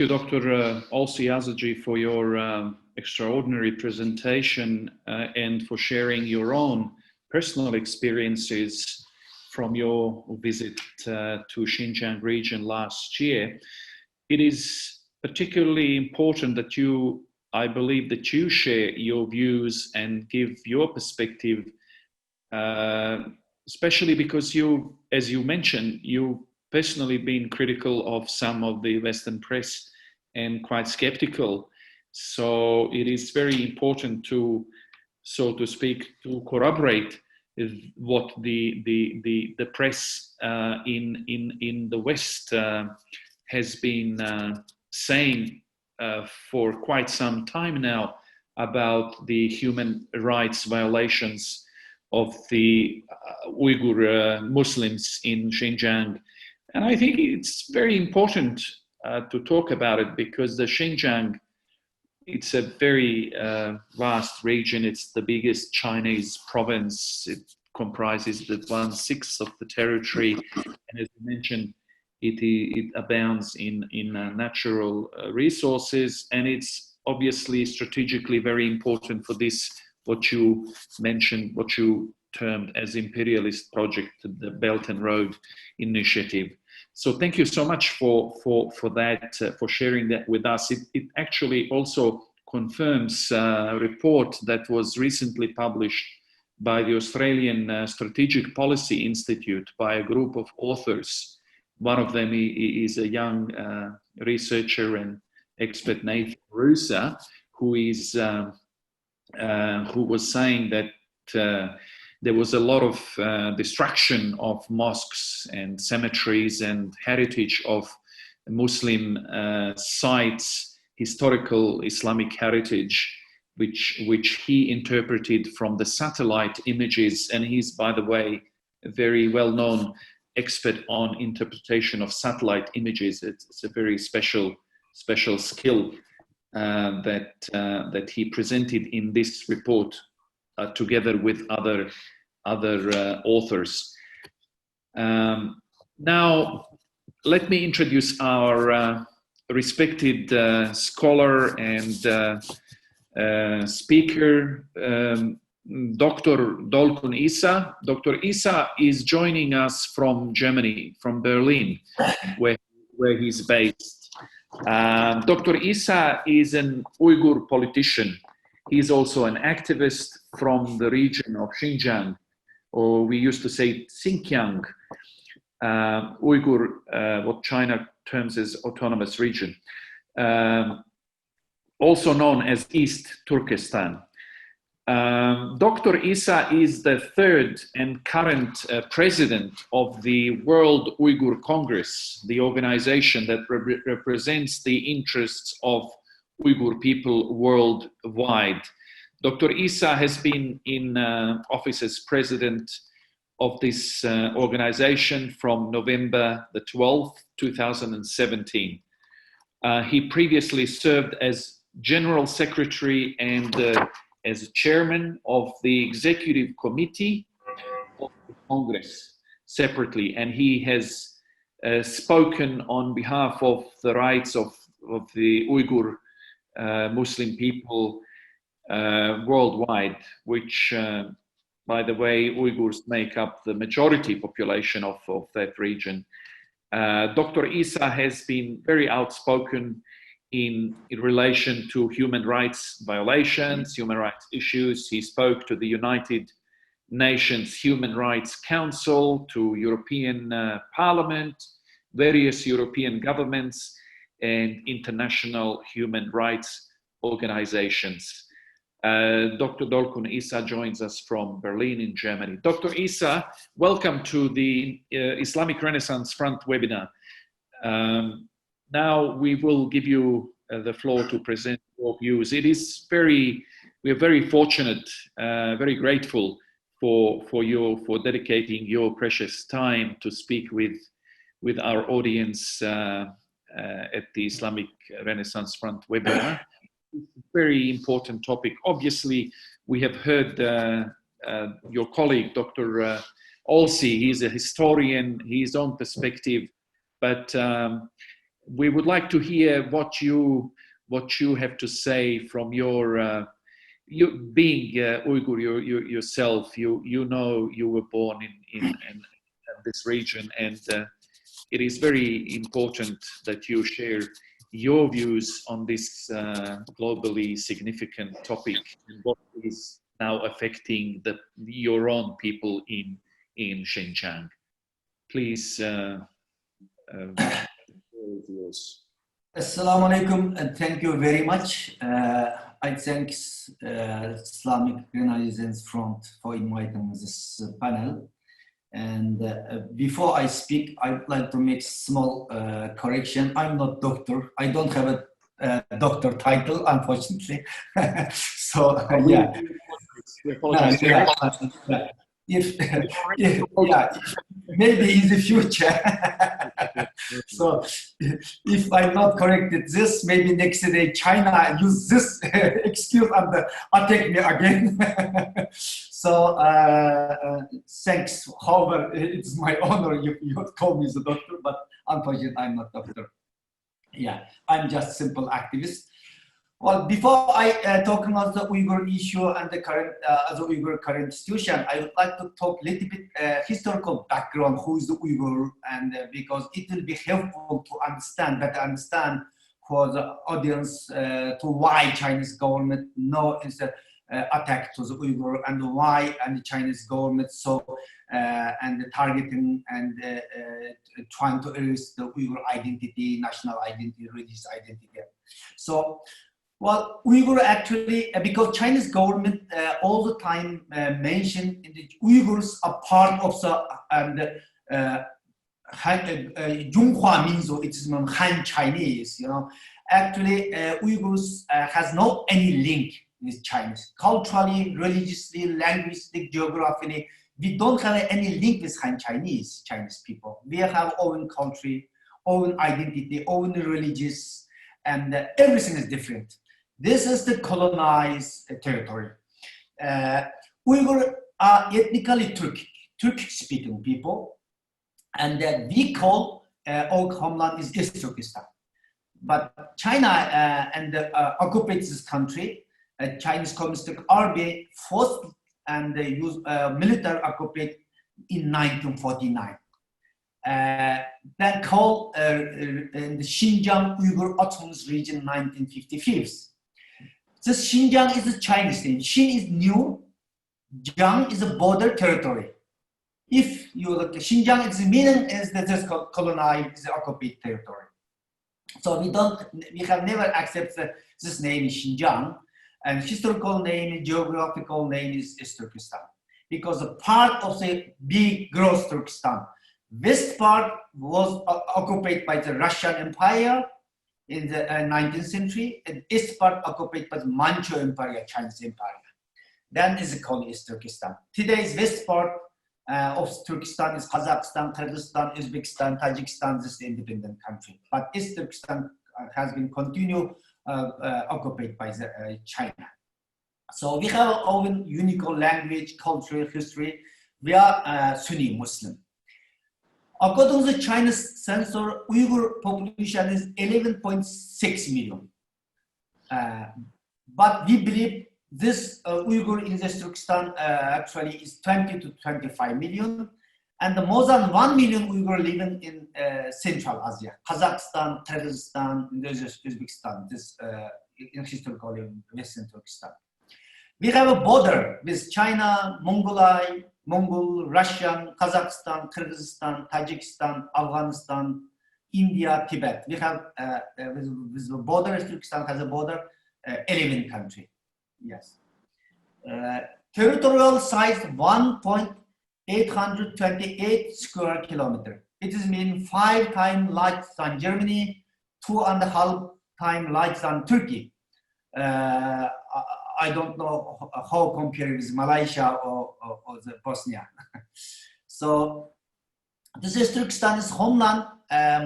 you, Dr. Olsi Azaji, for your extraordinary presentation and for sharing your own personal experiences from your visit to Xinjiang region last year. It is particularly important that I believe that you share your views and give your perspective, especially because you, as you mentioned, you've personally been critical of some of the Western press and quite skeptical. So it is very important to, so to speak, to corroborate what the press in the West has been saying for quite some time now about the human rights violations of the Uyghur Muslims in Xinjiang. And I think it's very important to talk about it because the Xinjiang, it's a very vast region. It's the biggest Chinese province. It comprises the 1/6 of the territory. And as you mentioned, it abounds in natural resources. And it's obviously strategically very important for this, what you mentioned, what you termed as imperialist project, the Belt and Road Initiative. So thank you so much for that, for sharing that with us. It actually also confirms a report that was recently published by the Australian Strategic Policy Institute by a group of authors. One of them is a young researcher and expert, Nathan Rusa, who was saying that there was a lot of destruction of mosques and cemeteries and heritage of Muslim sites, historical Islamic heritage, which he interpreted from the satellite images. And he's, by the way, a very well-known expert on interpretation of satellite images. It's a very special skill that he presented in this report together with other authors. Now, let me introduce our respected scholar and speaker, Dr. Dolkun Isa. Dr. Isa is joining us from Germany, from Berlin, where he's based. Dr. Isa is an Uyghur politician. He is also an activist from the region of Xinjiang, or we used to say Xinjiang, Uyghur, what China terms as autonomous region, also known as East Turkestan. Dr. Isa is the third and current president of the World Uyghur Congress, the organization that represents the interests of Uyghur people worldwide. Dr. Isa has been in office as president of this organization from November the 12th, 2017. He previously served as General Secretary and as Chairman of the Executive Committee of the Congress separately, and he has spoken on behalf of the rights of the Uyghur Muslim people worldwide, which, by the way, Uyghurs make up the majority population of that region. Dr. Isa has been very outspoken in relation to human rights violations, human rights issues. He spoke to the United Nations Human Rights Council, to European Parliament, various European governments, and international human rights organizations. Dr. Dolkun Isa joins us from Berlin in Germany. Dr. Isa, welcome to the Islamic Renaissance Front webinar. Now we will give you the floor to present your views. We are very fortunate, very grateful for you for dedicating your precious time to speak with our audience at the Islamic Renaissance Front webinar. It's a very important topic. Obviously, we have heard your colleague, Dr. Olsi. He's a historian, his own perspective, but we would like to hear what you have to say from your you being Uyghur yourself. You know you were born in this region, and it is very important that you share your views on this globally significant topic and what is now affecting your own people in Xinjiang. Please, the floor is yours. Assalamu alaikum, and thank you very much. I thank Islamic Renaissance Front for inviting this panel. And before I speak, I'd like to make small correction. I'm not doctor. I don't have a doctor title, unfortunately. So yeah. Maybe in the future. So if I'm not corrected this, maybe next day China use this excuse and attack me again. So thanks. However, it's my honor you call me the doctor, but unfortunately I'm not doctor. Yeah, I'm just simple activist. Well, before I talk about the Uyghur issue and the current Uyghur current situation, I would like to talk a little bit historical background, who is the Uyghur, and because it will be helpful to better understand for the audience to why Chinese government is the attack to the Uyghur, and why the Chinese government and targeting and trying to erase the Uyghur identity, national identity, religious identity. So. Well, Uyghur actually, because Chinese government all the time mentioned the Uyghurs are part of the Zhonghua Minzu, it's Han Chinese, you know. Actually, Uyghurs has no any link with Chinese. Culturally, religiously, linguistically, geographically, we don't have any link with Han Chinese people. We have own country, own identity, own religious, and everything is different. This is the colonized territory. Uyghur are ethnically Turkic-speaking people, and we call our homeland is East Turkestan. But China occupies this country. Chinese Communist Army forced and use military occupied in 1949. Then called the Xinjiang Uyghur Autonomous Region 1955. This Xinjiang is a Chinese name. Xin is new, Jiang is a border territory. If you look at Xinjiang, its meaning is that it's colonized, occupied territory. So we have never accepted this name Xinjiang, and historical name, geographical name is East Turkestan, because a part of the big gross Turkestan. West part was occupied by the Russian Empire in the 19th century, and east part occupied by the Manchu Empire, Chinese Empire. Then is called East Turkestan. Today's west part of Turkestan is Kazakhstan, Kyrgyzstan, Uzbekistan, Tajikistan. This is the independent country. But East Turkestan has been continued occupied by China. So we have our own unique language, culture, history. We are Sunni Muslim. According to the Chinese census, Uyghur population is 11.6 million. But we believe this Uyghur in Turkestan actually is 20 to 25 million. And more than 1 million Uyghur living in Central Asia, Kazakhstan, Kyrgyzstan, Uzbekistan, this in historically Western Turkestan. We have a border with China, Mongol, Russian, Kazakhstan, Kyrgyzstan, Tajikistan, Afghanistan, India, Tibet. We have with the border, Turkestan has a border, 11 countries. Yes. Territorial size 1.828 square kilometer. It is mean 5 times larger than Germany, 2.5 times larger than Turkey. I don't know how compared with Malaysia or the Bosnia. So this is Turkestan is homeland,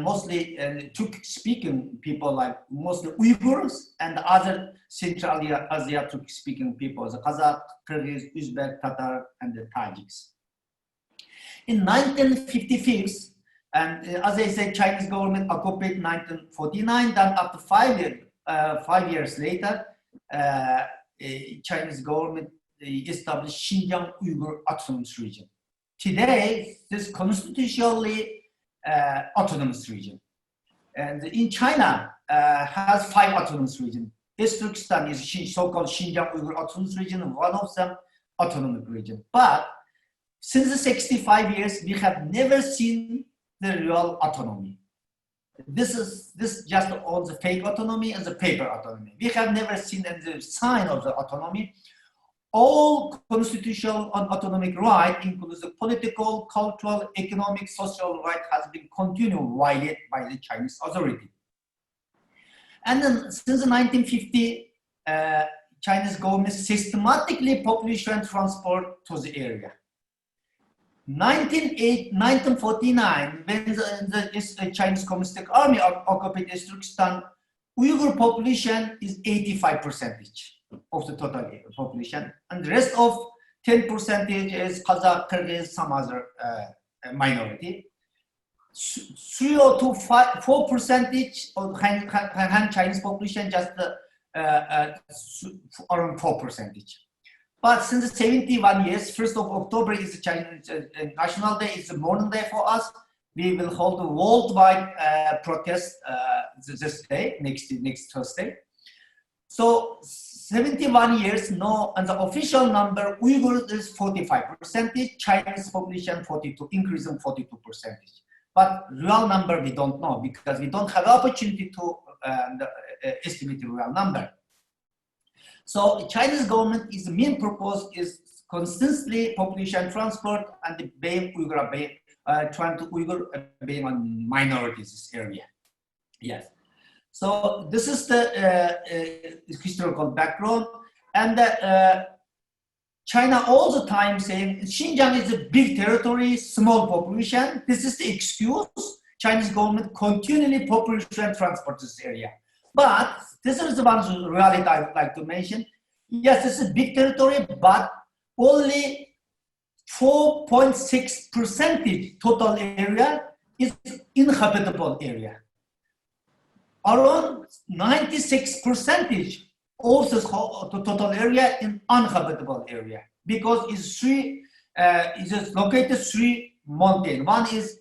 mostly Turk-speaking people, like mostly Uyghurs and other Central Asia Turk-speaking people, the Kazakh, Kyrgyz, Uzbek, Tatar, and the Tajiks. In 1955, And as I said, Chinese government occupied 1949. Then after 5 years later, Chinese government established Xinjiang Uyghur Autonomous Region. Today, this constitutionally autonomous region. And in China, has 5 autonomous regions. Turkestan is so-called Xinjiang Uyghur Autonomous Region, one of them autonomous region. But since the 65 years, we have never seen the real autonomy. This just all the fake autonomy and the paper autonomy. We have never seen any sign of the autonomy. All constitutional and autonomic right, including the political, cultural, economic, social right, has been continually violated by the Chinese authority. And then since the 1950, Chinese government systematically population transport to the area. 1949, when the Chinese Communist Army occupied Turkestan, Uyghur population is 85% of the total population, and the rest of 10% is Kazakh, Kyrgyz, some other minority. 3 or 4% of Han Chinese population, just around 4%. But since 71 years, 1st of October is the Chinese National Day, it's a mourning day for us. We will hold a worldwide protest this day, next Thursday. So 71 years, no, and the official number, Uyghurs is 45%, Chinese population 42, increasing 42%. But real number we don't know because we don't have opportunity to estimate the real number. So the Chinese government is the main purpose is constantly population transport and the ban Uyghur trying to Uyghur ban on minorities this area. Yes. So this is the historical background, and China all the time saying Xinjiang is a big territory, small population. This is the excuse. Chinese government continually population transport this area. But this is the one reality I would like to mention. Yes, this is a big territory, but only 4.6% total area is inhabitable area. Around 96% of the total area in uninhabitable area because it's located 3 mountains. One is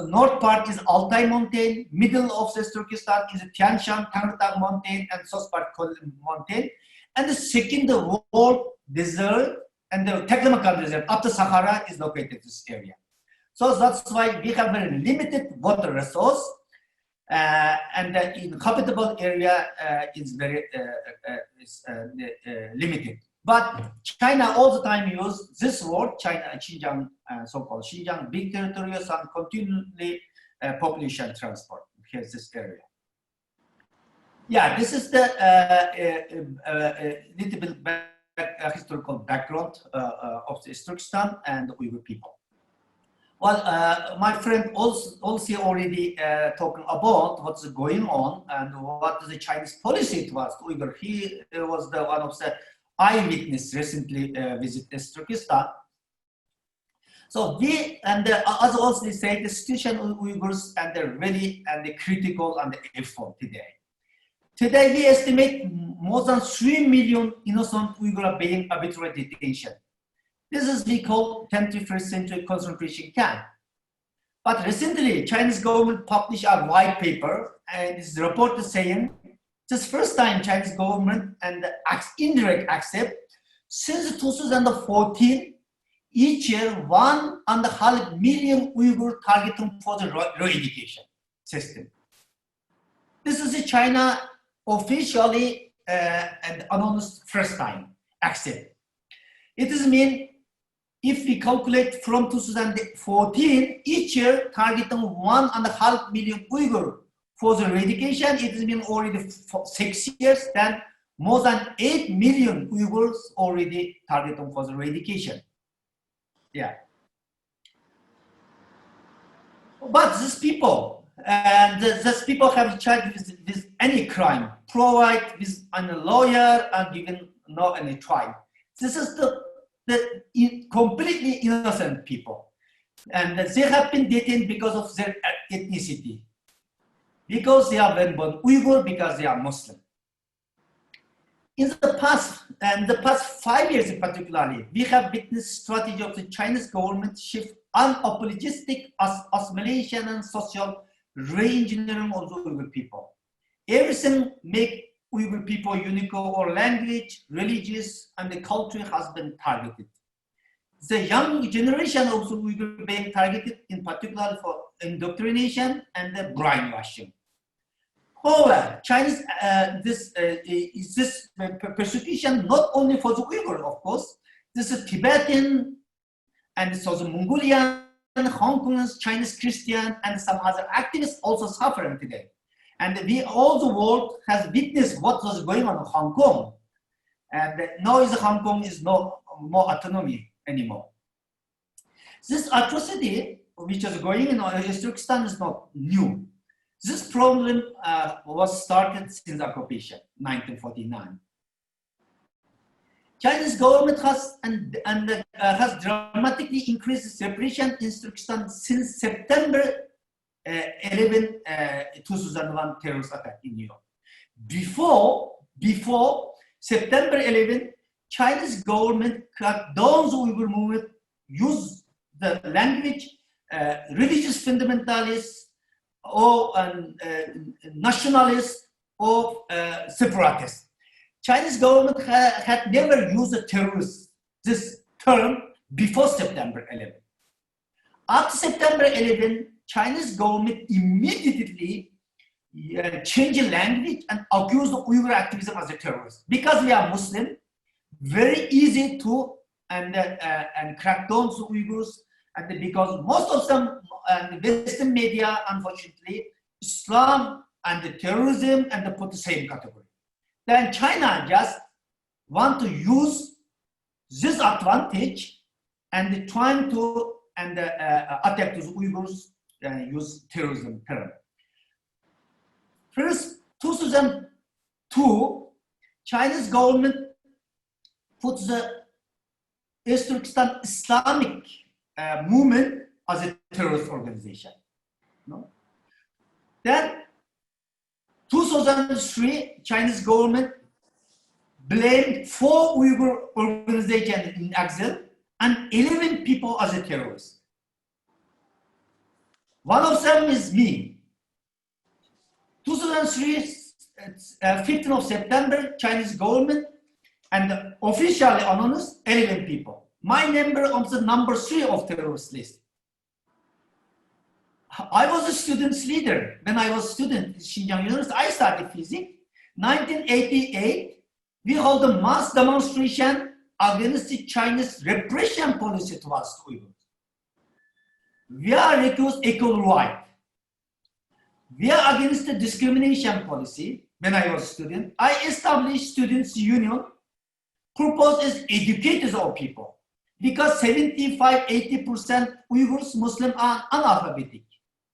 north part is Altai mountain, middle of the Turkestan is Tian Shan, counterattack mountain, and south part mountain. And the second, the world desert and the Taklamakan desert after Sahara is located in this area. So that's why we have very limited water resource. And the inhabitable area is very limited. But China all the time use this word, China, Xinjiang, so-called Xinjiang, big territories and continually population transport. Here's this area. Yeah, this is the little bit historical background of the Turkestan and the Uyghur people. Well, my friend also already talking about what's going on and what the Chinese policy towards Uyghur. He was the one of the eyewitness recently visited Turkestan. So we and as also say the situation of Uyghurs and they're ready and the critical and the effort today. Today we estimate more than 3 million innocent Uyghurs are being arbitrary detention. This is we call 21st century concentration camp. But recently, Chinese government published a white paper and this report is saying this first time Chinese government and the indirect accept since 2014, each year 1.5 million Uyghur targeting for the re-education system. This is a China officially and announced first time accept. It is mean if we calculate from 2014, each year targeting 1.5 million Uyghur for the eradication, it has been already for 6 years, then more than 8 million Uyghurs already targeting for the eradication. Yeah. But these people, and these people have charged with any crime, provide with a lawyer and given no any trial. This is the completely innocent people. And they have been detained because of their ethnicity. Because they are born Uyghur, because they are Muslim. In the past 5 years in particularly, we have witnessed strategy of the Chinese government shift unapologetic assimilation and social re-engineering of the Uyghur people. Everything make Uyghur people unique or language, religious, and the culture has been targeted. The young generation of the Uyghur being targeted in particular for indoctrination and the brainwashing. However, Chinese this persecution not only for the Uyghur, of course. This is Tibetan and so the Mongolian, Hong Kongers, Chinese Christian, and some other activists also suffering today. And all the world has witnessed what was going on in Hong Kong. And now Hong Kong is no more autonomy anymore. This atrocity, which is going on in Uzbekistan, is not new. This problem was started since occupation, 1949. Chinese government has dramatically increased separation in Uzbekistan since September 11, 2001 terrorist attack in New York. Before September 11, Chinese government cracked down the Uyghur movement, used the language, religious fundamentalists, or nationalists, or separatists. Chinese government had never used a terrorist, this term, before September 11. After September 11, Chinese government immediately changed the language and accused the Uyghur activism as a terrorist. Because we are Muslim, very easy to crack down to Uyghurs, and because most of them, the Western media, unfortunately, Islam and the terrorism and they put the same category. Then China just want to use this advantage and trying to attack the Uyghurs and use terrorism term. First, 2002, Chinese government put the Uzbekistan Islamic movement as a terrorist organization. No? Then, 2003, Chinese government blamed 4 Uyghur organizations in exile and 11 people as a terrorist. One of them is me. 2003, 15th of September, Chinese government and officially announced 11 people. My number on the number 3 of terrorist list. I was a student's leader. When I was a student at Xinjiang University, I studied physics. 1988, we held a mass demonstration against the Chinese repression policy towards Uyghurs. We are accused equal right. We are against the discrimination policy. When I was a student, I established students' union. Purpose is educate all people. Because 75–80% Uighurs Muslim are analphabetic.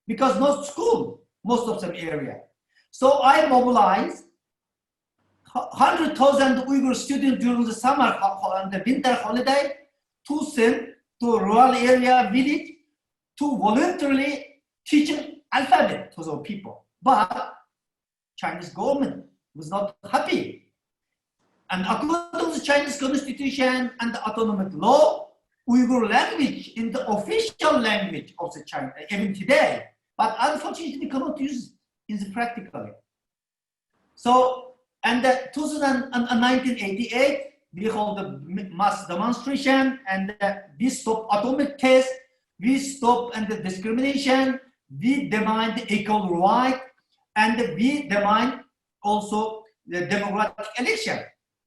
Because no school, most of them area. So I mobilized 100,000 Uyghur students during the summer and the winter holiday to send to rural area village to voluntarily teaching alphabet to those people. But Chinese government was not happy. And according to the Chinese constitution and the autonomous law, Uyghur language is the official language of the China, even today. But unfortunately, cannot use it practically. So, and 1988, we hold a mass demonstration and we stop atomic test, we stop and the discrimination, we demand the equal right, and we demand also the democratic election.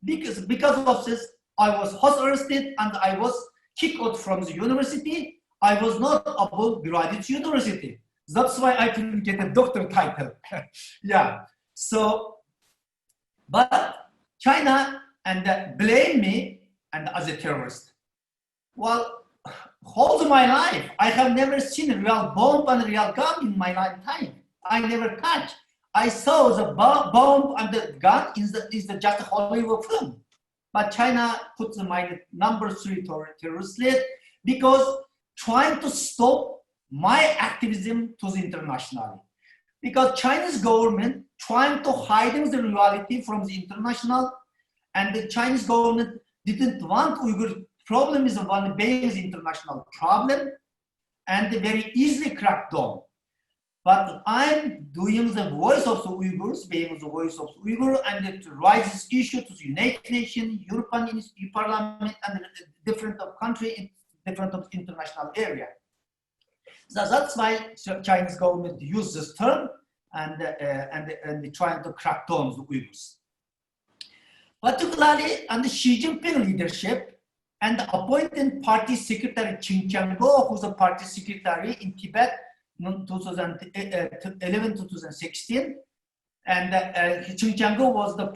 Because of this, I was house arrested and I was kicked out from the university. I was not able to graduate university. That's why I couldn't get a doctor title. Yeah. So, but China and blame me and as a terrorist. Well, all my life, I have never seen a real bomb and a real gun in my lifetime. I never touched. I saw the bomb and the gun is just a Hollywood film. But China puts my number 3 terrorist list because trying to stop my activism to the internationally. Because Chinese government trying to hide the reality from the international, and the Chinese government didn't want Uyghur problem is one base international problem, and they very easily cracked down. But I'm doing the voice of the Uyghurs, being the voice of the Uyghur, and it raises issue to the United Nations, European Parliament, and different of country, different of international area. So that's why Chinese government use this term and trying to crack down the Uyghurs. Particularly under Xi Jinping leadership and the appointed party secretary Xinjiang, who's a party secretary in Tibet, 2011 to 2016, and Xinjiang was the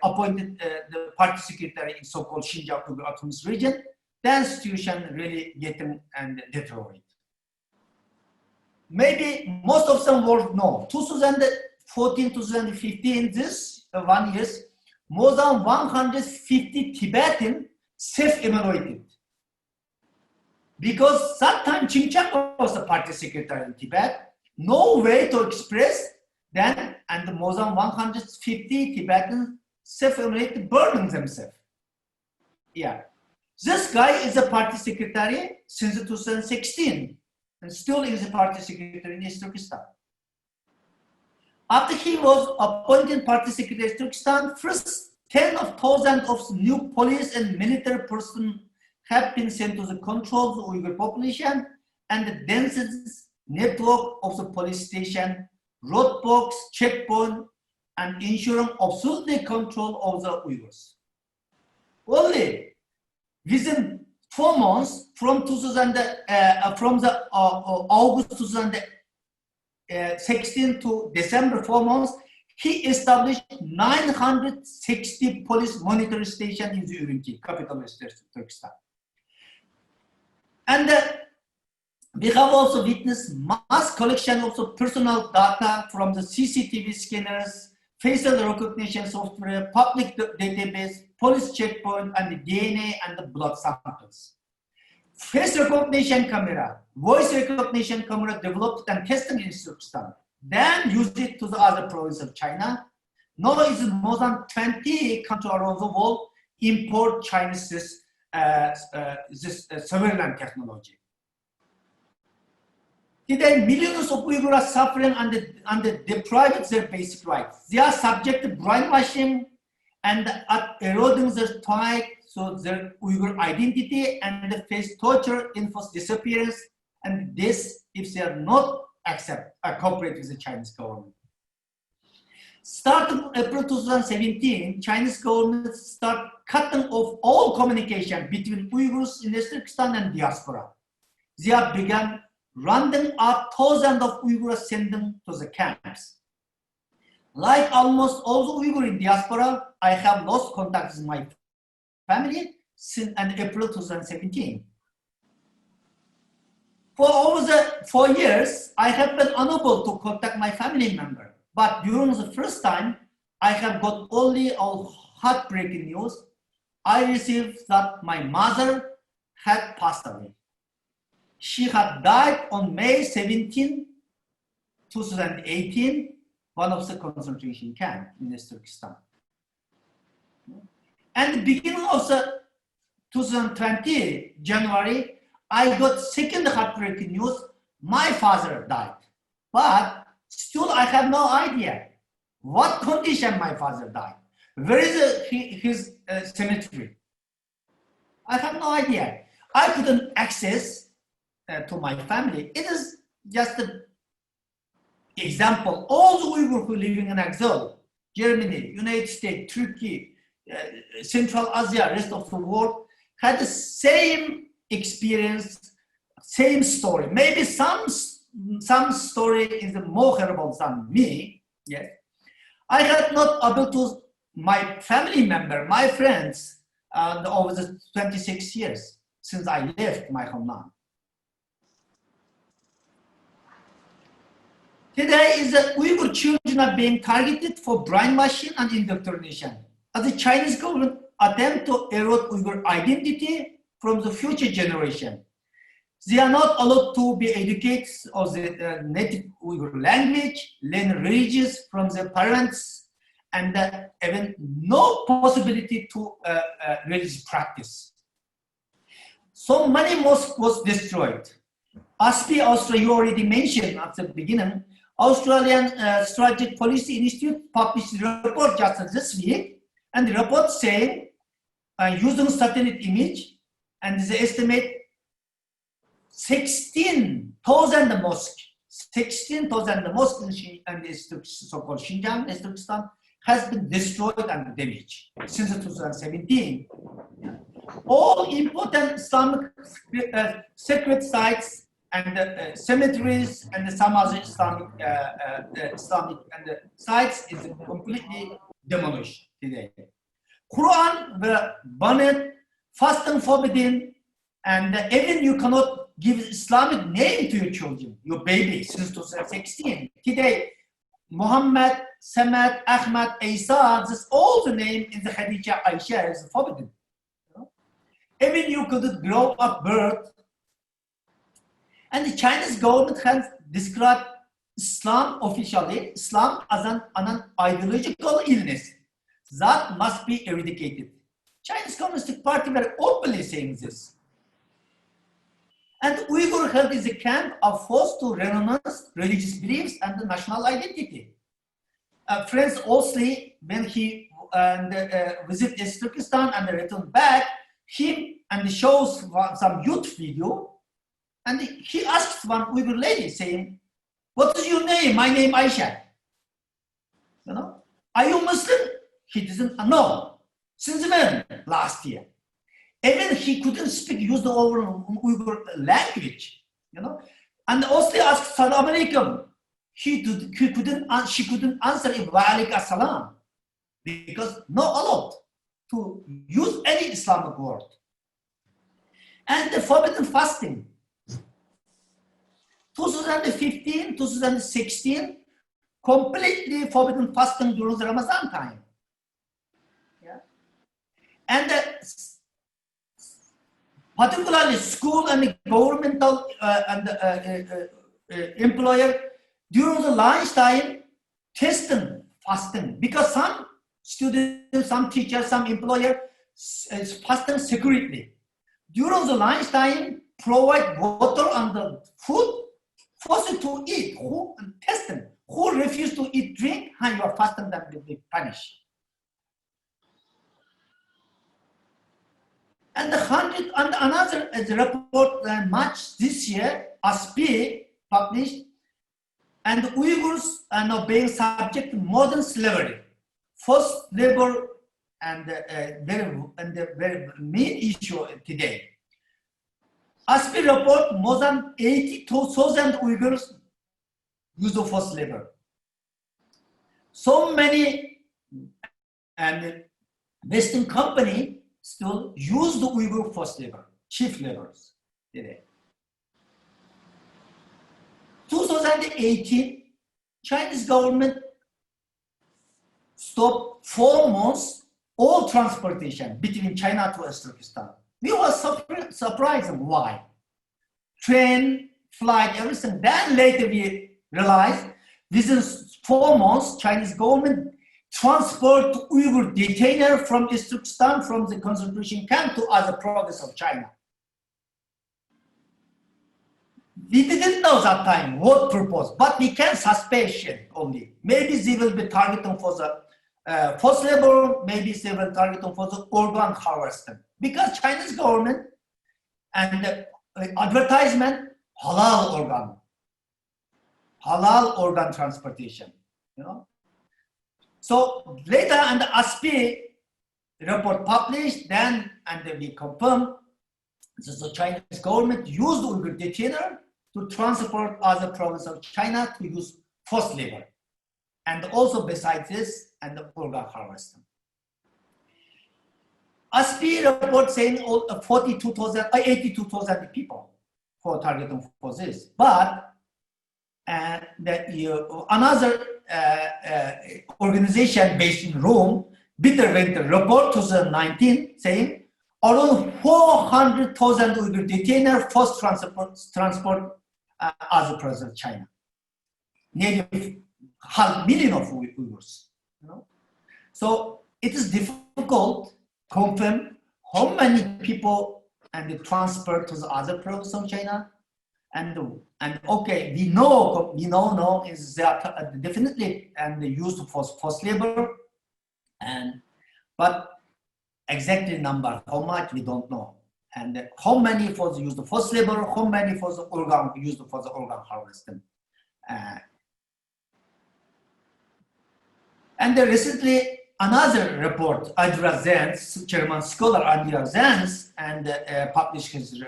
appointed the party secretary in so-called Xinjiang Uyghur Autonomous Region. Then situation really getting and deteriorate. Maybe most of them will know. 2014, 2015, this 1 year, more than 150 Tibetan self-immigrated. Because that time Xinjiang was the party secretary in Tibet, no way to express then, and more than 150 Tibetans self-immigrated burning themselves. Yeah. This guy is a party secretary since 2016 and still is a party secretary in East Turkestan. After he was appointed party secretary in Turkestan, first 10,000 of new police and military personnel have been sent to the control of the Uyghur population and the densest network of the police station, roadblocks, checkpoint, and ensuring absolute control of the Uyghurs. Only within 4 months from August 2016 to December 4 months, he established 960 police monitoring stations in the Ürümqi, capital of Turkestan. And we have also witnessed mass collection of the personal data from the CCTV scanners, facial recognition software, public database, police checkpoint, and the DNA and the blood samples. Face recognition camera, voice recognition camera developed and tested in Turkestan, then used it to the other provinces of China. Now it's more than 20 countries around the world import Chinese surveillance technology. Today, millions of Uyghurs are suffering and deprived of their basic rights. They are subject to brainwashing and eroding their plight, so their Uyghur identity, and they face torture, enforced disappearance, and this if they are not cooperate with the Chinese government. Starting April 2017, Chinese government start cutting off all communication between Uyghurs in Turkestan and diaspora. They have begun rounding up thousands of Uyghurs, sending to the camps. Like almost all the Uyghurs in diaspora, I have lost contact with my family since April 2017. For over the 4 years, I have been unable to contact my family member. But during the first time, I have got only heartbreaking news. I received that my mother had passed away. She had died on May 17, 2018, one of the concentration camps in Turkestan. And the beginning of the 2020, January, I got second heartbreaking news. My father died. But still, I have no idea what condition my father died. Where is his cemetery? I have no idea. I couldn't access to my family. It is just an example. All the Uyghurs who are living in exile, Germany, United States, Turkey, Central Asia, rest of the world, had the same experience, same story. Maybe some story is more horrible than me. Yes, I had not able to my family member, my friends, over the 26 years since I left my homeland. Today is that Uyghur children are being targeted for brainwashing and indoctrination as the Chinese government attempt to erode Uyghur identity from the future generation. They are not allowed to be educated of the native Uyghur language, learn religious from their parents, and even no possibility to religious practice. So many mosques was destroyed. ASPI, Australia, you already mentioned at the beginning, Australian Strategic Policy Institute published a report just this week, and the report saying, using satellite image, and they estimate 16,000 mosques. 16,000 mosques in the so-called Xinjiang, Turkestan, has been destroyed and damaged since 2017. All important Islamic sacred sites and cemeteries and some other Islamic sites is completely demolished today. Quran were banned, fasting forbidden, and even you cannot give Islamic name to your children, your baby, since 2016. Today, Muhammad, Samad, Ahmad, Isa, this all the name in the Khadija, Aisha is forbidden. Even you couldn't grow up birth. And the Chinese government has described Islam officially, Islam as an ideological illness that must be eradicated. Chinese Communist Party were openly saying this. And Uyghur held is a camp are forced to renounce religious beliefs and the national identity. Friends Osley, when he visited Turkestan and returned back, him and shows some youth video, and he asked one Uyghur lady saying, "What is your name?" "My name Aisha." You know, "Are you Muslim?" He didn't know. Since when? Last year. Even he couldn't use the Uyghur language, you know. And also asked Salam Alaikum. She couldn't answer wa alaikum assalam because not allowed to use any Islamic word. And the forbidden fasting. 2015, 2016, completely forbidden fasting during the Ramadan time. Yeah. And particularly school and governmental employer during the lunch time testing fasting because some students, some teachers, some employer is fasting secretly. During the lunch time, provide water and the food, force it to eat. Who testing? Who refuse to eat drink? And you are fasting, that will be punished. And another report March this year, ASPI published, and Uyghurs are now being subject to modern slavery, forced labor, and the very main issue today. ASPI report more than 82,000 Uyghurs use of forced labor. So many and Western company still use the Uyghur forced labor, chief laborers today. 2018, Chinese government stopped 4 months all transportation between China to Turkestan. We were surprised why. Train, flight, everything. Then later we realized within 4 months, Chinese government transport Uyghur detainer from Turkestan from the concentration camp to other provinces of China. We didn't know that time what purpose, but we can suspicion only. Maybe they will be targeting for the forced labor, maybe they will targeting for the organ harvesting. Because Chinese government and advertisement, halal organ transportation, you know. So later, and the ASPI report published, then and we confirmed that the Chinese government used Uyghur detainer to transport other provinces of China to use forced labor, and also besides this, and the organ harvesting. ASPI report saying 82,000 people for targeting for this, but another organization based in Rome, Bitter Winter report 2019 saying around 400,000 Uyghur detainers forced transport as a president of China. Nearly 500,000 of Uyghurs. You know? So it is difficult to confirm how many people and the transfer to the other provinces of China. And okay, we know now is that definitely and used for forced labor, but exactly number how much we don't know, and how many for the used for forced labor, how many for the organ used for the organ harvesting. And recently another report, Andrea Zenz, German scholar Andrea Zenz, and published his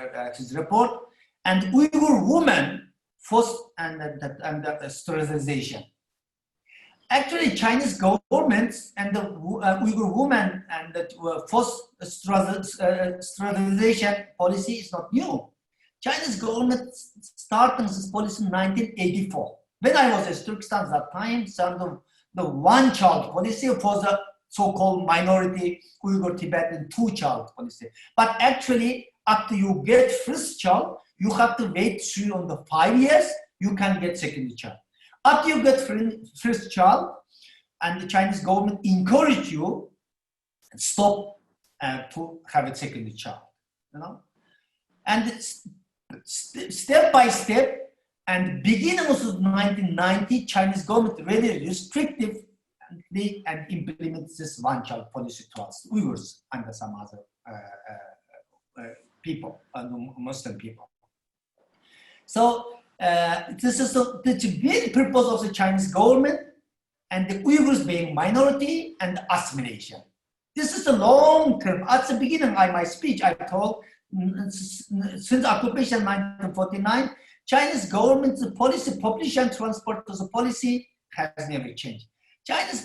report. And Uyghur women forced and sterilization. Actually, Chinese government and the Uyghur women and the forced sterilization policy is not new. Chinese government started this policy in 1984. When I was in Turkestan at that time, the one-child policy for the so-called minority Uyghur Tibetan two-child policy. But actually, after you get first child, you have to wait 5 years, you can get second child. After you get first child, and the Chinese government encourage you, stop to have a second child, you know? And step by step, and beginning of 1990, Chinese government really restrictive and implements this one-child policy towards Uyghurs and some other people, Muslim people. So this is the main purpose of the Chinese government and the Uyghurs being minority and assimilation. This is a long term. At the beginning of my speech, I told since occupation 1949, Chinese government's policy, population transport to the policy has never changed. Chinese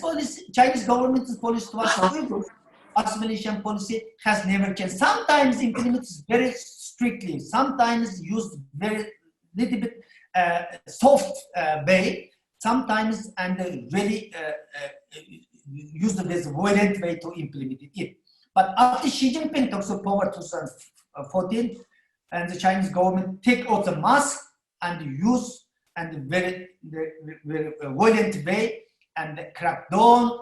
government's policy towards Uyghurs, assimilation policy has never changed. Sometimes implemented very strictly, sometimes used very little bit soft way, sometimes and really used this violent way to implement it. But after Xi Jinping took the power in 2014, and the Chinese government take out the mask and use and very violent way and crack down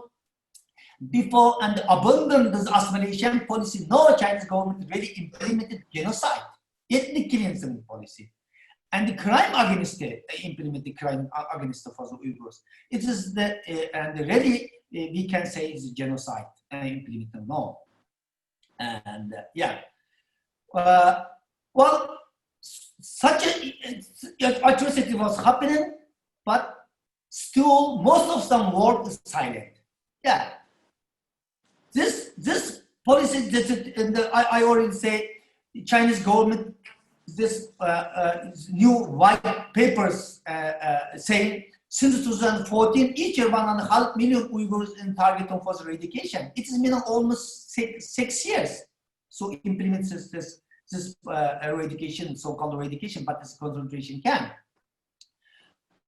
before and abandon this assimilation policy. No Chinese government really implemented genocide, ethnic cleansing policy. And the crime against implemented crime against the Uyghurs. It is the and really we can say is genocide implemented no. And well, such a atrocity was happening, but still most of some world is silent. Yeah, this policy, I already say, Chinese government. This new white papers saying since 2014, each year 1.5 million Uyghurs in target for eradication. It is been almost six years. So implements this eradication, so-called eradication, but this concentration camp.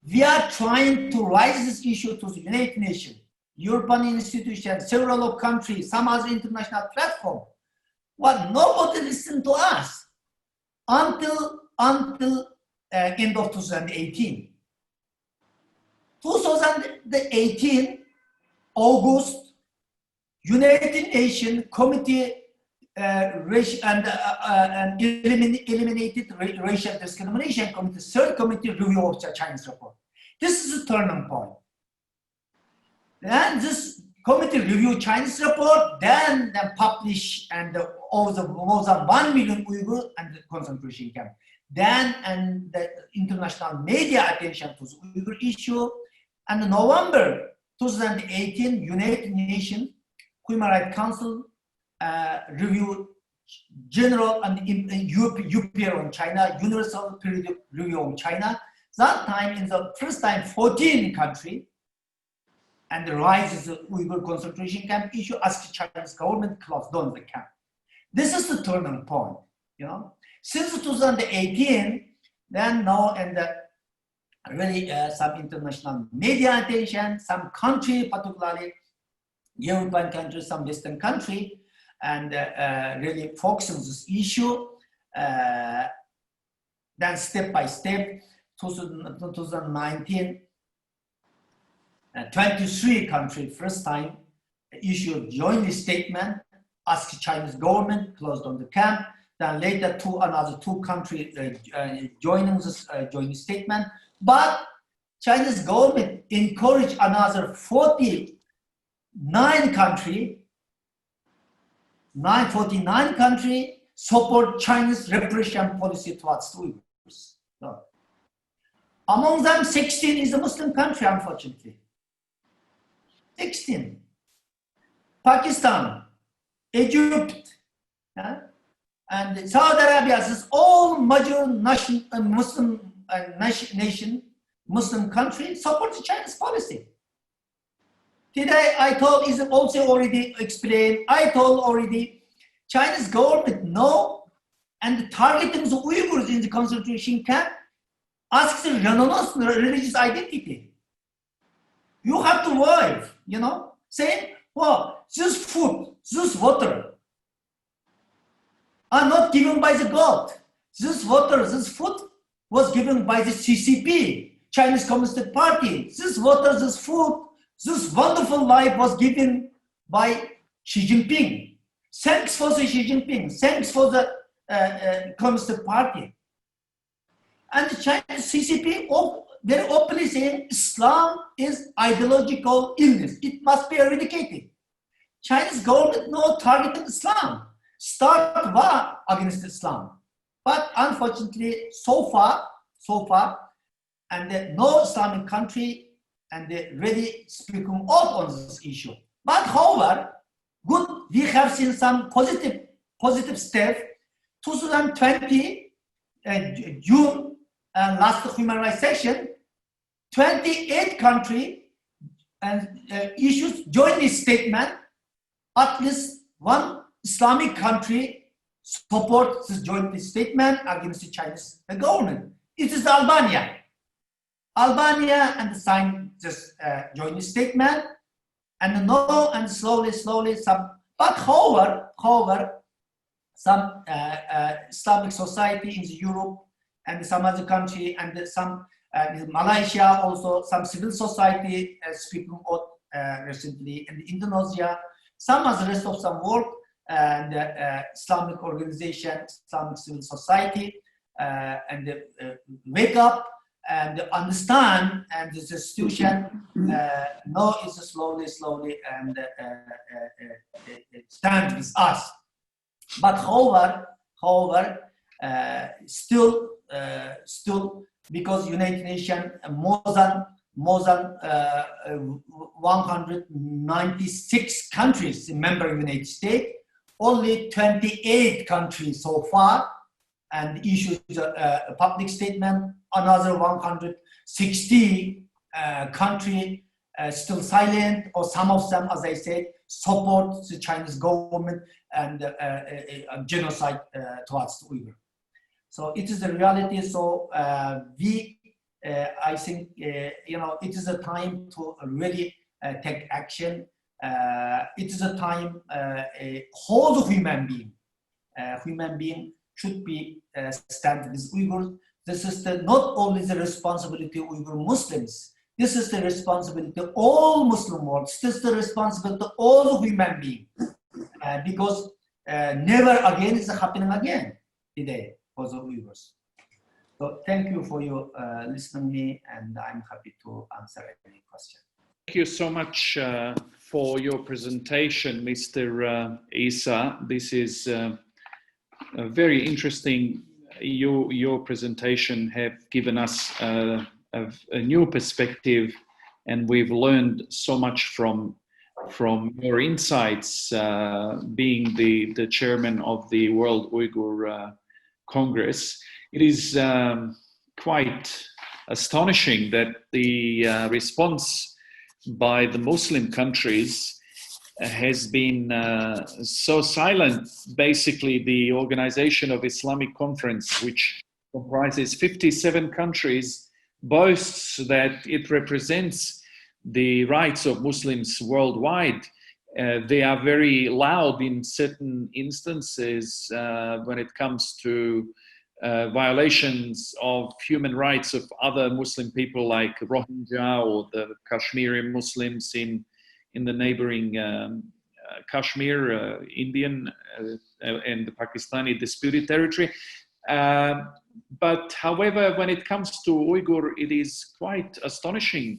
We are trying to raise this issue to the United Nations, European institutions, several countries, some other international platform. Well, nobody listened to us. Until end of 2018. 2018, August, United Nations Committee and eliminated racial discrimination committee, third committee review of the Chinese report. This is a turning point. And this committee review Chinese report, then publish and more than 1 million Uyghur and the concentration camp. Then and the international media attention to the Uyghur issue. And in November 2018, United Nations Human Rights Council review general and UPR on China, Universal Periodic Review on China. That time in the first time 14 countries. And the rise of the Uyghur concentration camp issue asked the Chinese government close down the camp. This is the turning point, you know. Since 2018, then now and really some international media attention, some country, particularly European countries, some Western country, and really focus on this issue. Then step by step, 2019, 23 countries first time issued joint statement, asked Chinese government, closed on the camp. Then later another two countries joining this joint statement. But Chinese government encouraged another 49 countries support Chinese repression policy towards the Uyghurs. So, among them, 16 is a Muslim country, unfortunately. 16. Pakistan, Egypt, and Saudi Arabia, is all major Muslim nation, Muslim country support the Chinese policy. Today, I told, is also already explained, I told already, Chinese government know and targeting the Uyghurs in the concentration camp asks the religious identity. You have to live, saying, well, this food, this water are not given by the God. This water, this food was given by the CCP, Chinese Communist Party. This water, this food, this wonderful life was given by Xi Jinping. Thanks for the Xi Jinping. Thanks for the Communist Party. And the Chinese CCP very openly saying Islam is ideological illness. It must be eradicated. Chinese government no targeted Islam. Start war against Islam. But unfortunately, so far, and no Islamic country and they really speaking out on this issue. But however, good, we have seen some positive steps. 2020, June, last human rights session, 28 countries issues joint statement. At least one Islamic country supports this joint statement against the Chinese government. It is Albania. Albania and signed this joint statement, and no, and slowly some. But however, some Islamic society in Europe and some other country and some Malaysia also, some civil society speaking out recently, and Indonesia, some as the rest of some world, and Islamic organization, Islamic civil society, and wake up and understand, and this institution now is slowly and stand with us. But however, still, because United Nations more than 196 countries member of United States, only 28 countries so far, and issued a public statement. Another 160 countries still silent, or some of them, as I said, support the Chinese government and genocide towards the Uyghur. So it is the reality. So I think, it is a time to really take action. It is a time a whole human being should be stand with Uyghurs. This is not only the responsibility of Uyghur Muslims. This is the responsibility of all Muslim world. This is the responsibility of all human beings, because never again is happening again today for the Uyghurs. So thank you for your listening to me, and I'm happy to answer any question. Thank you so much for your presentation, Mr. Isa. This is very interesting. Your presentation have given us a new perspective, and we've learned so much from your insights, being the chairman of the World Uyghur Congress. It is quite astonishing that the response by the Muslim countries has been so silent. Basically, the Organization of Islamic Conference, which comprises 57 countries, boasts that it represents the rights of Muslims worldwide. They are very loud in certain instances when it comes to violations of human rights of other Muslim people like Rohingya or the Kashmiri Muslims in the neighboring Kashmir, Indian and the Pakistani disputed territory. But however, when it comes to Uyghur, it is quite astonishing